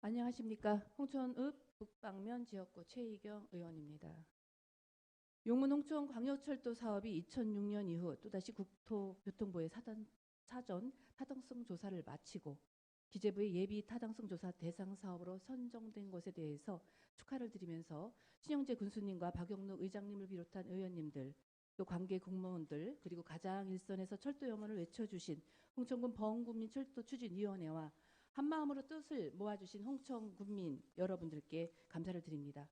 안녕하십니까. 홍천읍 북방면 지역구 최희경 의원입니다. 용문 홍천 광역철도 사업이 2006년 이후 또다시 국토교통부의 사전 타당성 조사를 마치고 기재부의 예비 타당성 조사 대상 사업으로 선정된 것에 대해서 축하를 드리면서 신영재 군수님과 박영록 의장님을 비롯한 의원님들, 또 관계 공무원들, 그리고 가장 일선에서 철도 염원을 외쳐주신 홍천군 범국민철도추진위원회와 한마음으로 뜻을 모아주신 홍천군민 여러분들께 감사를 드립니다.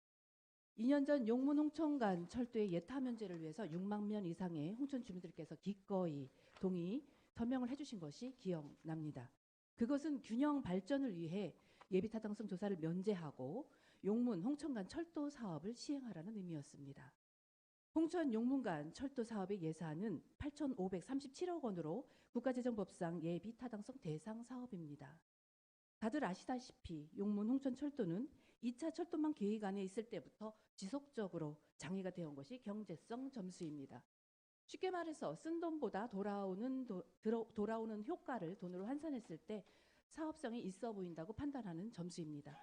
2년 전 용문 홍천 간 철도의 예타 면제를 위해서 6만 명 이상의 홍천 주민들께서 기꺼이 동의 서명을 해주신 것이 기억납니다. 그것은 균형 발전을 위해 예비 타당성 조사를 면제하고 용문 홍천 간 철도 사업을 시행하라는 의미였습니다. 홍천 용문 간 철도 사업의 예산은 8,537억 원으로 국가재정법상 예비 타당성 대상 사업입니다. 다들 아시다시피 용문 홍천철도는 2차 철도망 계획 안에 있을 때부터 지속적으로 장애가 되어온 것이 경제성 점수입니다. 쉽게 말해서 쓴 돈보다 돌아오는 효과를 돈으로 환산했을 때 사업성이 있어 보인다고 판단하는 점수입니다.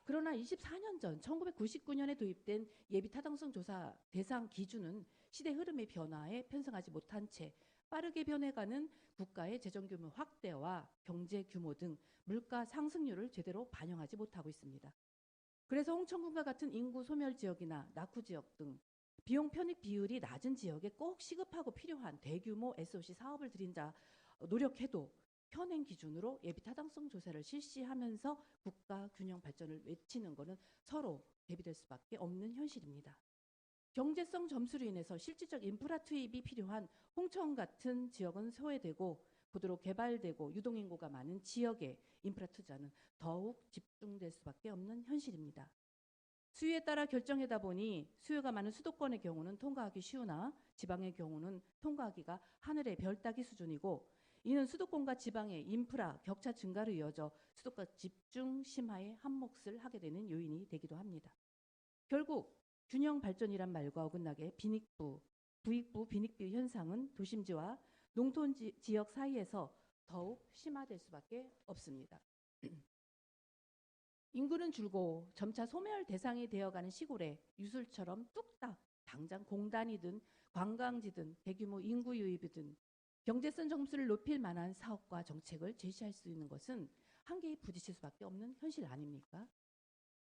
그러나 24년 전 1999년에 도입된 예비 타당성 조사 대상 기준은 시대 흐름의 변화에 편성하지 못한 채 빠르게 변해가는 국가의 재정 규모 확대와 경제 규모 등 물가 상승률을 제대로 반영하지 못하고 있습니다. 그래서 홍천군과 같은 인구 소멸 지역이나 낙후 지역 등 비용 편익 비율이 낮은 지역에 꼭 시급하고 필요한 대규모 SOC 사업을 들인자 노력해도 현행 기준으로 예비 타당성 조사를 실시하면서 국가 균형 발전을 외치는 것은 서로 대비될 수밖에 없는 현실입니다. 경제성 점수로 인해서 실질적 인프라 투입이 필요한 홍천 같은 지역은 소외되고 고도로 개발되고 유동인구가 많은 지역의 인프라 투자는 더욱 집중될 수밖에 없는 현실입니다. 수요에 따라 결정하다 보니 수요가 많은 수도권의 경우는 통과하기 쉬우나 지방의 경우는 통과하기가 하늘의 별 따기 수준이고, 이는 수도권과 지방의 인프라 격차 증가로 이어져 수도권 집중 심화에 한몫을 하게 되는 요인이 되기도 합니다. 결국 균형 발전이란 말과 어긋나게 부익부 빈익비 현상은 도심지와 농촌 지역 사이에서 더욱 심화될 수밖에 없습니다. 인구는 줄고 점차 소멸 대상이 되어가는 시골에 유술처럼 뚝딱 당장 공단이든 관광지든 대규모 인구 유입이든 경제성 점수를 높일 만한 사업과 정책을 제시할 수 있는 것은 한계에 부딪힐 수밖에 없는 현실 아닙니까?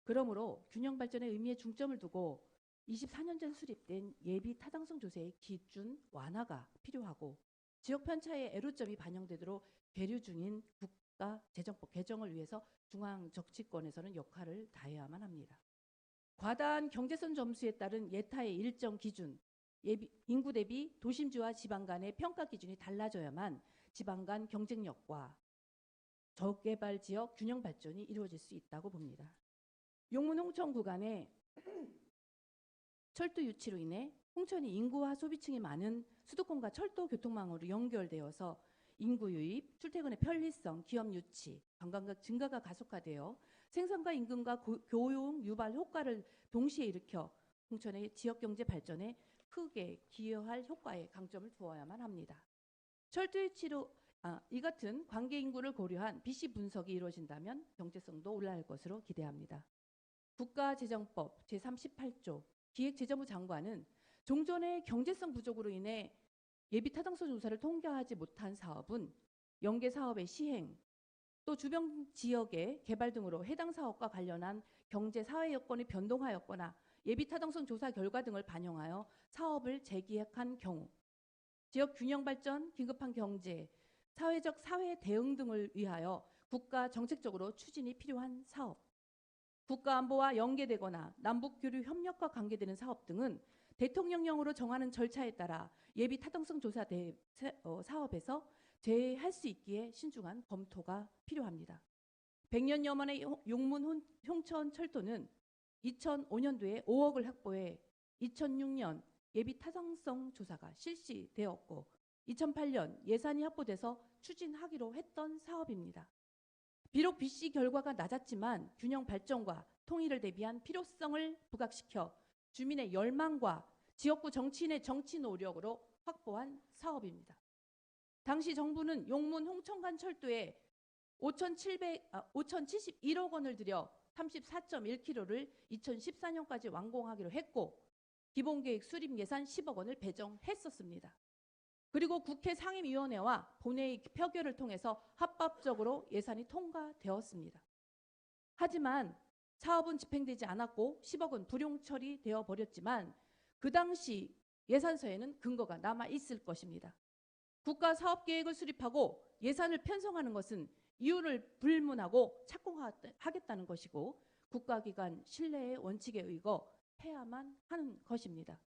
그러므로 균형 발전의 의미에 중점을 두고 24년 전 수립된 예비 타당성 조사의 기준 완화가 필요하고, 지역 편차의 애로점이 반영되도록 계류 중인 국가재정법 개정을 위해서 중앙정치권에서는 역할을 다해야만 합니다. 과다한 경제성 점수에 따른 예타의 일정 기준, 인구 대비 도심지와 지방 간의 평가 기준이 달라져야만 지방 간 경쟁력과 저개발 지역 균형 발전이 이루어질 수 있다고 봅니다. 용문 홍천 구간에 철도 유치로 인해 홍천이 인구와 소비층이 많은 수도권과 철도 교통망으로 연결되어서 인구 유입, 출퇴근의 편리성, 기업 유치, 관광객 증가가 가속화되어 생산과 임금과 교용 유발 효과를 동시에 일으켜 홍천의 지역경제 발전에 크게 기여할 효과에 강점을 두어야만 합니다. 철도 유치로 이 같은 관계 인구를 고려한 BC 분석이 이루어진다면 경제성도 올라갈 것으로 기대합니다. 국가재정법 제38조 기획재정부 장관은 종전의 경제성 부족으로 인해 예비타당성 조사를 통과하지 못한 사업은 연계 사업의 시행, 또 주변 지역의 개발 등으로 해당 사업과 관련한 경제 사회 여건이 변동하였거나 예비타당성 조사 결과 등을 반영하여 사업을 재기획한 경우, 지역 균형 발전, 긴급한 경제, 사회적 사회 대응 등을 위하여 국가 정책적으로 추진이 필요한 사업, 국가안보와 연계되거나 남북교류 협력과 관계되는 사업 등은 대통령령으로 정하는 절차에 따라 예비 타당성 조사 사업에서 제외할 수 있기에 신중한 검토가 필요합니다. 100년여 만의 용문 홍천 철도는 2005년도에 5억을 확보해 2006년 예비 타당성 조사가 실시되었고 2008년 예산이 확보돼서 추진하기로 했던 사업입니다. 비록 BC 결과가 낮았지만 균형 발전과 통일을 대비한 필요성을 부각시켜 주민의 열망과 지역구 정치인의 정치 노력으로 확보한 사업입니다. 당시 정부는 용문 홍천간 철도에 5,071억 원을 들여 34.1km를 2014년까지 완공하기로 했고 기본계획 수립 예산 10억 원을 배정했었습니다. 그리고 국회 상임위원회와 본회의 표결을 통해서 합법적으로 예산이 통과되었습니다. 하지만 사업은 집행되지 않았고 10억은 불용 처리되어 버렸지만 그 당시 예산서에는 근거가 남아 있을 것입니다. 국가 사업계획을 수립하고 예산을 편성하는 것은 이유를 불문하고 착공하겠다는 것이고 국가기관 신뢰의 원칙에 의거 해야만 하는 것입니다.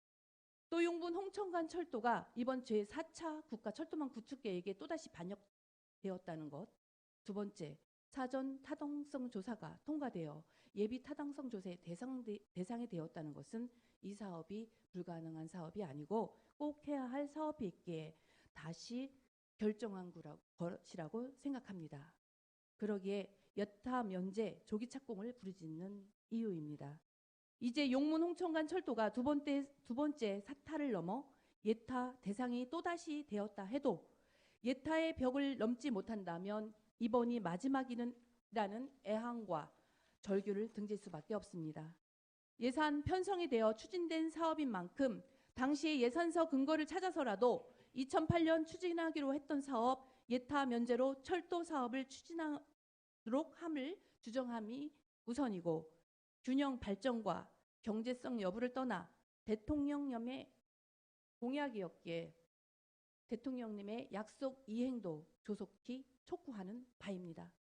또 용분 홍천간 철도가 이번 제4차 국가철도망 구축계획에 또다시 반영되었다는 것. 두 번째, 사전 타당성 조사가 통과되어 예비 타당성 조사의 대상이 되었다는 것은 이 사업이 불가능한 사업이 아니고 꼭 해야 할 사업이 있기에 다시 결정한 것이라고 생각합니다. 그러기에 여타 면제 조기 착공을 부르짖는 이유입니다. 이제 용문 홍천간 철도가 두 번째 사타를 넘어 예타 대상이 또다시 되었다 해도 예타의 벽을 넘지 못한다면 이번이 마지막이라는 애항과 절규를 등질 수밖에 없습니다. 예산 편성이 되어 추진된 사업인 만큼 당시의 예산서 근거를 찾아서라도 2008년 추진하기로 했던 사업 예타 면제로 철도 사업을 추진하도록 함을 주정함이 우선이고 균형 발전과 경제성 여부를 떠나 대통령님의 공약이었기에 대통령님의 약속 이행도 조속히 촉구하는 바입니다.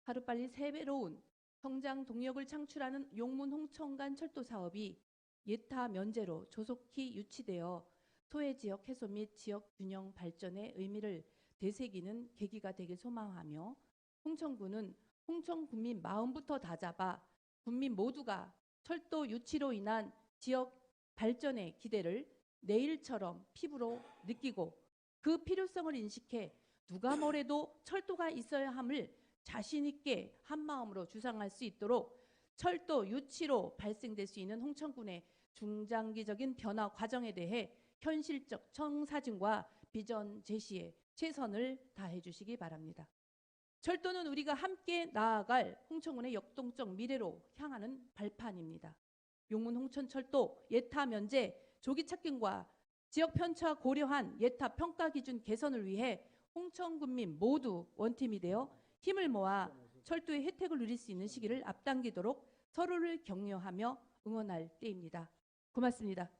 하루빨리 새로운 성장 동력을 창출하는 용문 홍천간 철도 사업이 예타 면제로 조속히 유치되어 소외지역 해소 및 지역 균형 발전의 의미를 되새기는 계기가 되길 소망하며 홍천군은 홍천 군민 마음부터 다잡아 국민 모두가 철도 유치로 인한 지역 발전의 기대를 내일처럼 피부로 느끼고 그 필요성을 인식해 누가 뭐래도 철도가 있어야 함을 자신 있게 한마음으로 주장할 수 있도록 철도 유치로 발생될 수 있는 홍천군의 중장기적인 변화 과정에 대해 현실적 청사진과 비전 제시에 최선을 다해 주시기 바랍니다. 철도는 우리가 함께 나아갈 홍천군의 역동적 미래로 향하는 발판입니다. 용문 홍천철도 예타 면제 조기 착공과 지역 편차 고려한 예타 평가 기준 개선을 위해 홍천군민 모두 원팀이 되어 힘을 모아 철도의 혜택을 누릴 수 있는 시기를 앞당기도록 서로를 격려하며 응원할 때입니다. 고맙습니다.